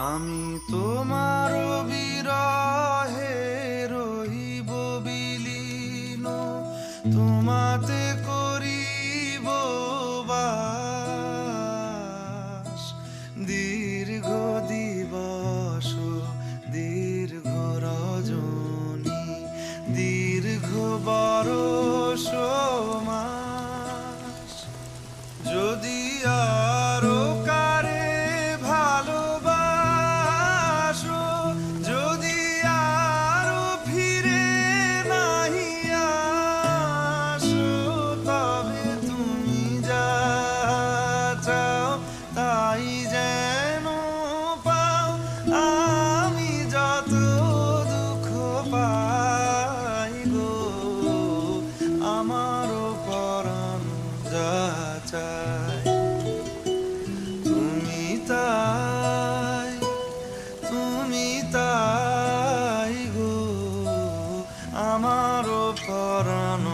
আমি তোমার বিরহে রহিব বিলীন, তোমাতে করিব বাস। দীর্ঘ দিবস দীর্ঘ রজনী, দীর্ঘ বরষ মাস। যদি আরো কারে ভালোবাসো, যদি আরো ফিরে নাহি আসো, তবে তুমি যা চাও তাই যেন পাও। আমি যত দুঃখ পাই গো, আমারও পরাণ যা চায় তুমি তাই, তুমি তাই গো, আমারও পরাণ